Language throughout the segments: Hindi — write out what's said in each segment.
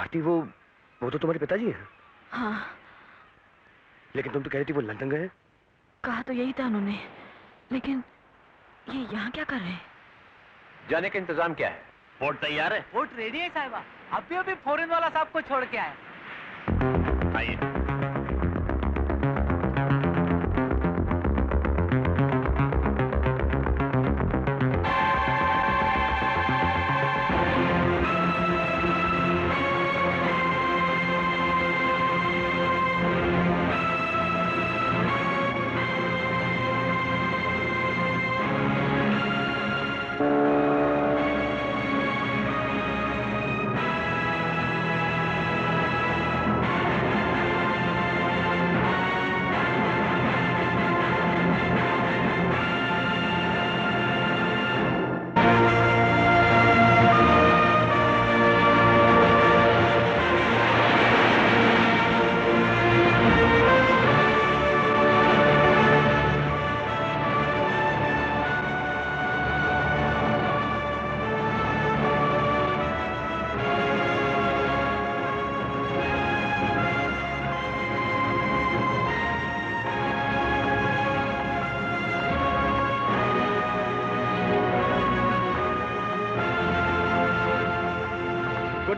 भारती, वो तो तुम्हारे पिताजी हैं। हाँ। लेकिन तुम तो कह रही थी वो लंदन गए। कहा तो यही था उन्होंने, लेकिन ये यहाँ क्या कर रहे हैं? जाने का इंतजाम क्या है? वोट तैयार है? वोट रेडी है साहिबा। अभी फॉरेन वाला साहब को छोड़ के आए। आइए।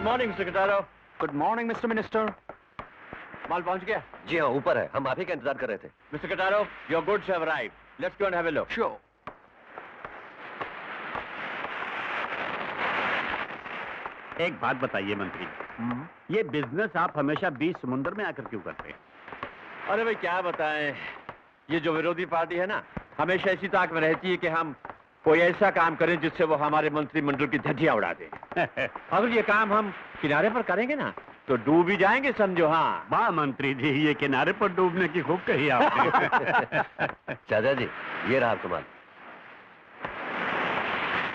Morning mister Kataro. Good morning mister minister. माल पहुंच गया? जी हाँ, ऊपर है। हम आप ही का इंतजार कर रहे थे। Mister Kataro, your goods have arrived. Let's go and have a look. Sure. एक बात बताइए मंत्री, ये बिजनेस आप हमेशा बीच समुद्र में आकर क्यों करते हैं? अरे भाई क्या बताएं, ये जो विरोधी पार्टी है ना, हमेशा इसी ताक में रहती है कि हम कोई ऐसा काम करें जिससे वो हमारे मंत्रिमंडल की धज्जियां उड़ा दें। अगर ये काम हम किनारे पर करेंगे ना तो डूब ही जाएंगे, समझो। हाँ वाह मंत्री जी, ये किनारे पर डूबने की खूब कही आपने। चाचा जी, ये रहा कमाल।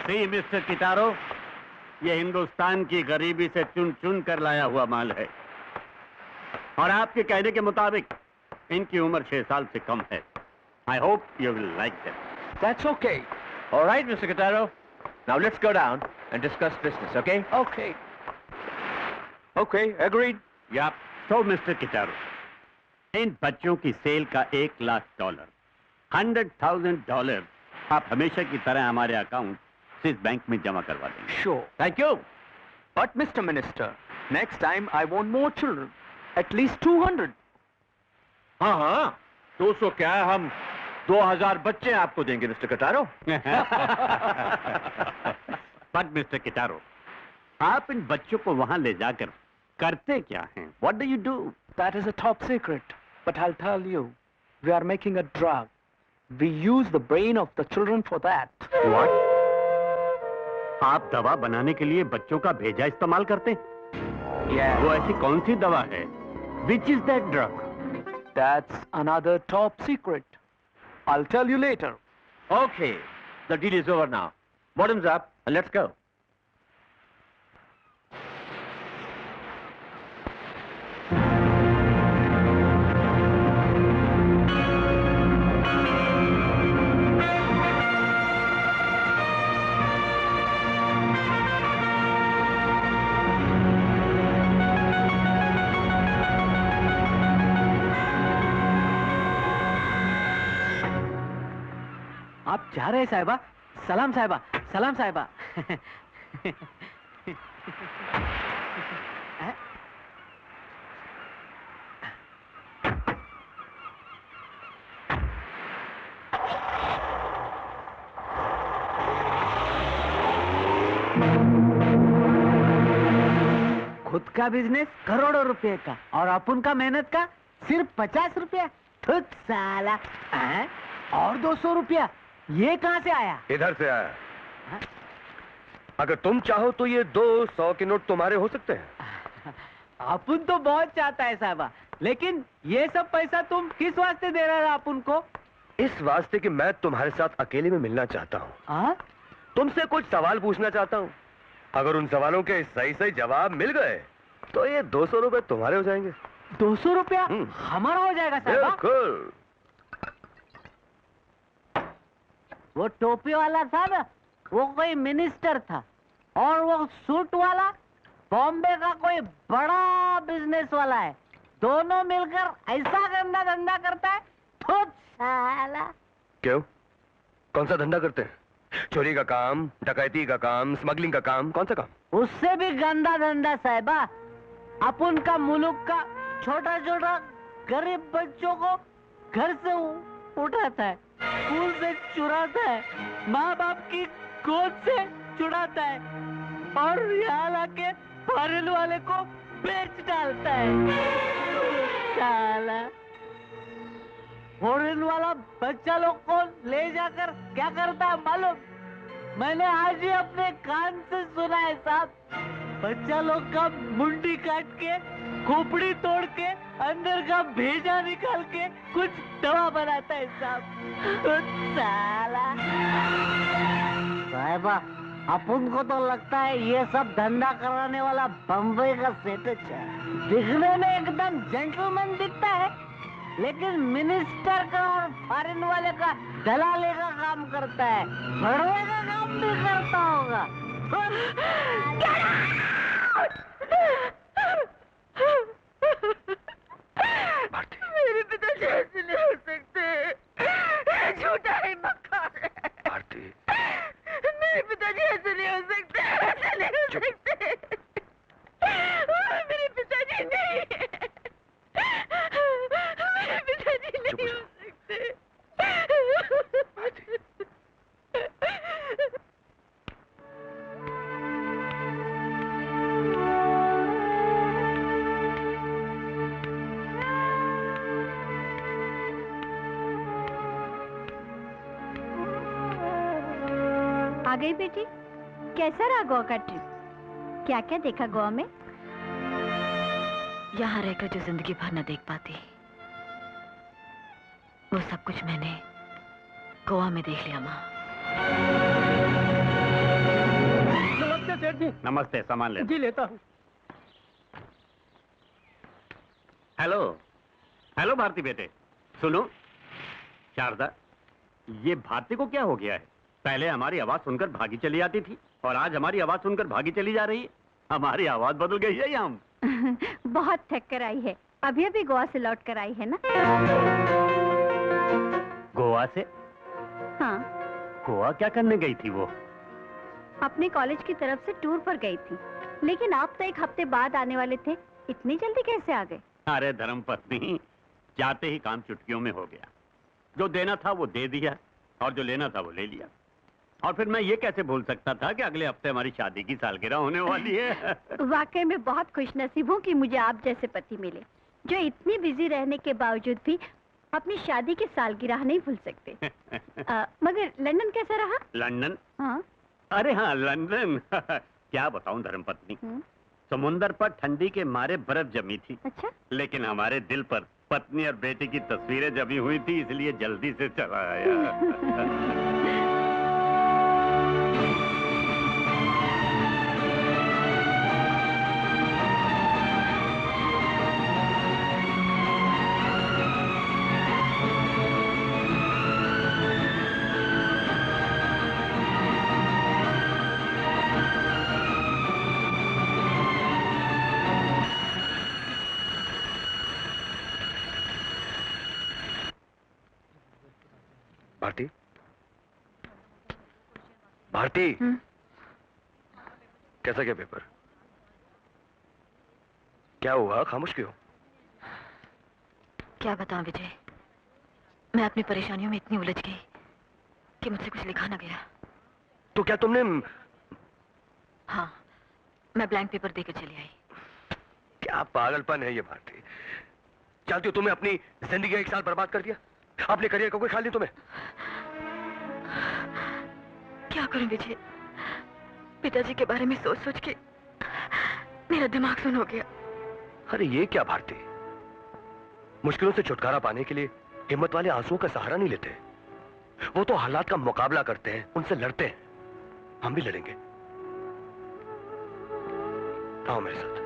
सी मिस्टर किटारो, ये हिंदुस्तान की गरीबी से चुन चुन कर लाया हुआ माल है, और आपके कहने के मुताबिक इनकी उम्र 6 साल से कम है। I hope you will like that. That's okay. Alright mister Kataro, now let's go down and discuss business. Okay okay okay, agreed. या तो मिस्टर किटारो, इन बच्चों की सेल का $1,00,000, $100,000 आप हमेशा की तरह हमारे अकाउंट स्विस बैंक में जमा करवा देंगे। Sure. Thank you. But Mr. Minister, next time I want more children. At least 200. हाँ हाँ, 200 क्या है, हम 2000 बच्चे आपको देंगे मिस्टर कटारो। बट मिस्टर किटारो, आप इन बच्चों को वहां ले जाकर करते क्या हैं? What do you do? That is a top secret. But I'll tell you, we are making a drug. We use the brain of the children for that. What? आप दवा बनाने के लिए बच्चों का भेजा इस्तेमाल करते हैं? Yeah. वो ऐसी कौन सी दवा है? Which is that drug? That's another top secret. I'll tell you later. Okay, the deal is over now. Bottoms up and let's go. आप जा रहे हैं साहिबा? सलाम साहिबा, सलाम साहिबा। खुद का बिजनेस करोड़ों रुपए का, और अपन का मेहनत का सिर्फ 50 रुपया। खुद साला। और 200 रुपया ये कहाँ से आया? इधर से आया। अगर तुम चाहो तो ये 200 के नोट तुम्हारे हो सकते हैं। अपन तो बहुत चाहता है साहबा, लेकिन ये सब पैसा तुम किस वास्ते दे रहे हो अपन को? इस वास्ते कि मैं तुम्हारे साथ अकेले में मिलना चाहता हूँ। तुमसे कुछ सवाल पूछना चाहता हूँ। अगर उन सवालों के सही सही जवाब मिल गए तो ये 200 रुपए तुम्हारे हो जाएंगे। 200 रुपया हमारा हो जाएगा साहबा? बिल्कुल। वो टोपी वाला था ना, वो कोई मिनिस्टर था, और वो सूट वाला बॉम्बे का कोई बड़ा बिजनेस वाला है, दोनों मिलकर ऐसा गंदा धंधा करता है तो साला। क्यों? कौन सा धंधा करते हैं? चोरी का काम, डकैती का काम, स्मगलिंग का काम, कौन सा काम? उससे भी गंदा धंधा साहिबा। अपन का मुल्क का छोटा छोटा गरीब बच्चों को घर से उठाता है, स्कूल से चुराता है, माँ बाप की गोद से चुराता है और यहाँ लाके फॉरेन वाले को बेच डालता है। साला फॉरेन वाला बच्चा लोग को ले जाकर क्या करता है मालूम? मैंने आज ही अपने कान से सुना है साहब। बच्चा लोग का मुंडी काट के, खोपड़ी तोड़ के, अंदर का भेजा निकाल के कुछ दवा बनाता है साहब। तो साला साहिबा, अपन को तो लगता है ये सब धंधा कराने वाला बम्बई का सेठ है। दिखने में एकदम जेंटलमैन दिखता है, लेकिन मिनिस्टर का और फॉरेन वाले का दलाले का काम करता है, भड़वे का काम भी करता होगा। मेरे पिताजी ऐसे नहीं हो सकते, झूठा है मक्कार है। भारती, मेरे पिताजी ऐसे नहीं हो सकते, ऐसे नहीं हो सकते। मेरे पिताजी नहीं, मेरे पिताजी नहीं हो सकते। आ गई बेटी, कैसा रहा गोवा का ट्रिप? क्या क्या देखा गोवा में? यहाँ रहकर जो जिंदगी भर न देख पाती, वो सब कुछ मैंने गोवा में देख लिया माँ। नमस्ते सेठ जी। नमस्ते, सामान ले जी लेता हूँ। हेलो हेलो भारती बेटे, सुनो। शारदा, ये भारती को क्या हो गया है? पहले हमारी आवाज सुनकर भागी चली आती थी और आज हमारी आवाज सुनकर भागी चली जा रही है। हमारी आवाज बदल गई है या हम? बहुत थक कर आई है, अभी अभी गोवा से लौट कर आई है ना। गोवा से? हाँ। गोवा क्या करने गई थी वो? अपने कॉलेज की तरफ से टूर पर गई थी, लेकिन आप तो एक हफ्ते बाद आने वाले थे, इतनी जल्दी कैसे आ गए? अरे धर्मपत्नी, जाते ही काम चुटकियों में हो गया। जो देना था वो दे दिया और जो लेना था वो ले लिया। और फिर मैं ये कैसे भूल सकता था कि अगले हफ्ते हमारी शादी की सालगिरह होने वाली है। वाकई में बहुत खुशनसीब हूँ कि मुझे आप जैसे पति मिले, जो इतनी बिजी रहने के बावजूद भी अपनी शादी की सालगिरह नहीं भूल सकते। मगर लंदन कैसा रहा? लंदन? हाँ। अरे हाँ, लंदन। क्या बताऊं धर्मपत्नी, समुंदर पर ठंडी के मारे बर्फ जमी थी। अच्छा? लेकिन हमारे दिल पर पत्नी और बेटी की तस्वीरें जमी हुई थी, इसलिए जल्दी से चला आया। भारती, भारती, कैसा गया पेपर? क्या हुआ, खामोश क्यों? क्या बताऊं विजय, मैं अपनी परेशानियों में इतनी उलझ गई कि मुझसे कुछ लिखा ना गया। तो क्या तुमने? हाँ, मैं ब्लैंक पेपर देकर चली आई। क्या पागलपन है ये भारती। जानती हो तुमने अपनी जिंदगी 1 साल बर्बाद कर दिया, अपने करियर का कोई ख्याल नहीं तुम्हें। क्या करूं विजय, पिताजी के बारे में सोच सोच के मेरा दिमाग सुन हो गया। अरे ये क्या भारती, मुश्किलों से छुटकारा पाने के लिए हिम्मत वाले आंसुओं का सहारा नहीं लेते। वो तो हालात का मुकाबला करते हैं, उनसे लड़ते हैं। हम भी लड़ेंगे, आओ मेरे साथ।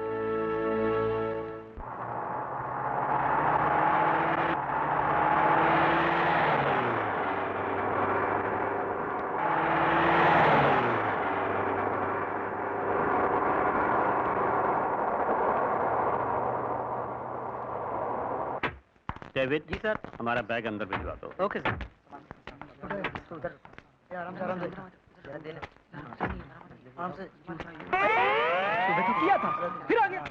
डेविड जी सर, हमारा बैग अंदर भिजवा दो। Okay sir. सुबह तो किया था, फिर आ गया।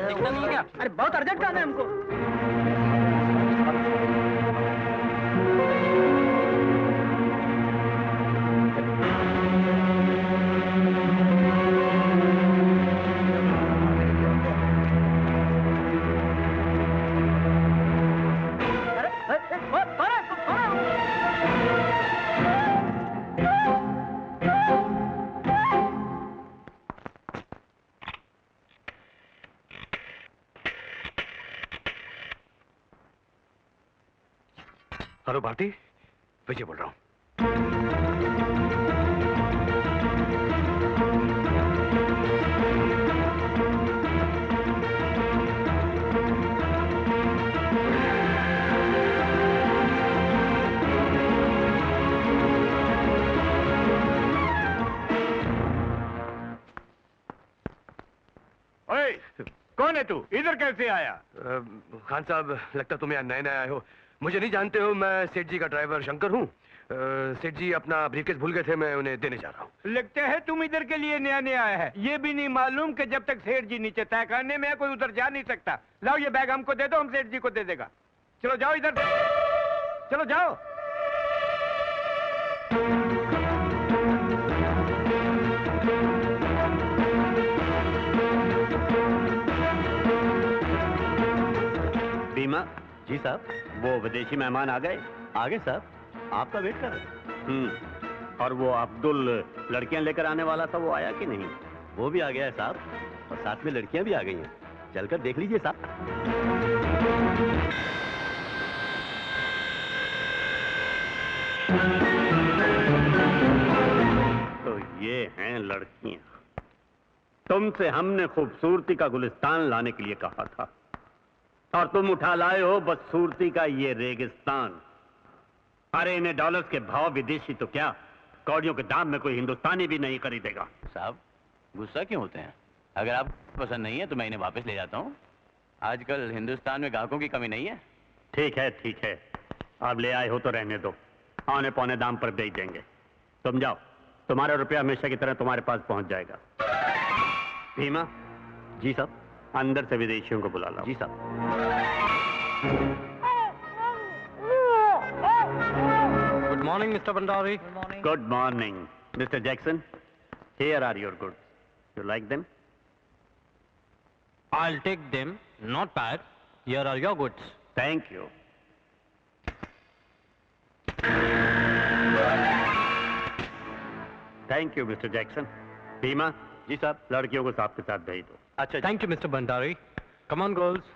दिखता नहीं है क्या? अरे बहुत अर्जेंट काम है हमको। हेलो भारती, विजय बोल रहा हूँ। ओए, कौन है तू? इधर कैसे आया? खान साहब, लगता तुम यहाँ नए नए आए हो। मुझे नहीं जानते हो, मैं सेठ जी का ड्राइवर शंकर हूँ। सेठ जी अपना ब्रीफकेस भूल गए थे, मैं उन्हें देने जा रहा हूँ। लगता है तुम इधर के लिए नया नया आया है। ये भी नहीं मालूम कि जब तक सेठ जी नीचे तय करने में है, कोई उधर जा नहीं सकता। लाओ ये बैग हमको दे दो, हम सेठ जी को दे देगा। चलो जाओ इधर, चलो जाओ। बीमा जी साहब, वो विदेशी मेहमान आ गए? आ गए साहब, आपका वेट कर रहे। और वो अब्दुल लड़कियां लेकर आने वाला था, वो आया कि नहीं? वो भी आ गया है साहब, और साथ में लड़कियां भी आ गई हैं। चलकर देख लीजिए साहब। तो ये हैं लड़कियां। तुमसे हमने खूबसूरती का गुलिस्तान लाने के लिए कहा था, और तुम उठा लाए हो बदसूरती का ये रेगिस्तान। अरे इन्हें डॉलर्स के भाव विदेशी तो क्या, कौड़ियों के दाम में कोई हिंदुस्तानी भी नहीं खरीदेगा। साहब, गुस्सा क्यों होते हैं? अगर आप पसंद नहीं है तो मैं इन्हें वापस ले जाता हूँ। आजकल हिंदुस्तान में ग्राहकों की कमी नहीं है। ठीक है, आप ले आए हो तो रहने दो, औने पौने दाम पर बेच देंगे। तुम जाओ, तुम्हारा रुपया हमेशा की तरह तुम्हारे पास पहुंच जाएगा। भीमा जी साहब, अंदर से विदेशियों को बुला लो। जी साहब। Good morning mister Bhandari. Good morning mister Jackson. Here are your goods, you like them? I'll take them, not bad. Here are your goods. Thank you. Thank you mister Jackson. Bhima ji साहब, लड़कियों को साहब के साथ भेज दो। अच्छा, thank you Mr. Bhandari. Come on girls.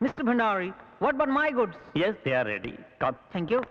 Mr. Bhandari, what about my goods? Yes, they are ready. Come. Thank you.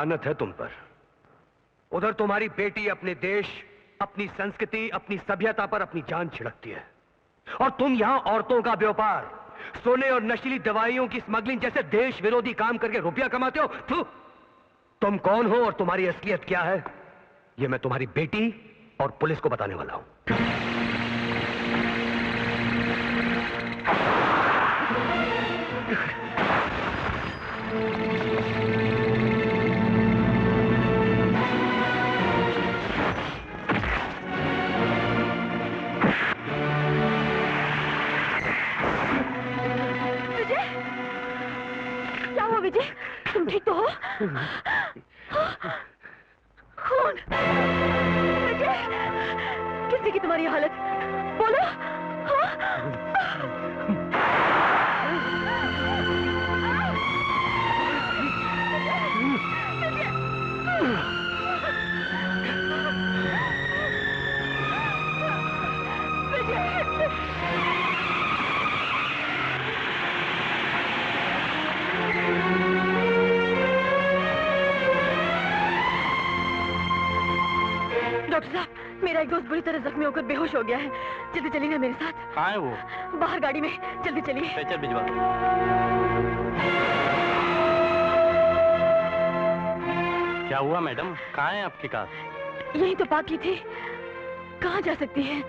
लानत है तुम पर। उधर तुम्हारी बेटी अपने देश, अपनी संस्कृति, अपनी सभ्यता पर अपनी जान छिड़कती है, और तुम यहां औरतों का व्यापार, सोने और नशीली दवाइयों की स्मगलिंग जैसे देश विरोधी काम करके रुपया कमाते हो। तुम कौन हो और तुम्हारी असलियत क्या है, यह मैं तुम्हारी बेटी और पुलिस को बताने वाला हूं। विजय, तुम ठीक तो हो? खून। विजय, किसने की तुम्हारी हालत? बोलो। डॉक्टर साहब, मेरा एक दोस्त बुरी तरह जख्मी होकर बेहोश हो गया है। जल्दी चलिए ना मेरे साथ। कहाँ है वो? बाहर गाड़ी में, जल्दी चलिए। स्ट्रेचर भिजवा। क्या हुआ मैडम, कहाँ है आपकी कार? यही तो बाकी थी, कहाँ जा सकती है?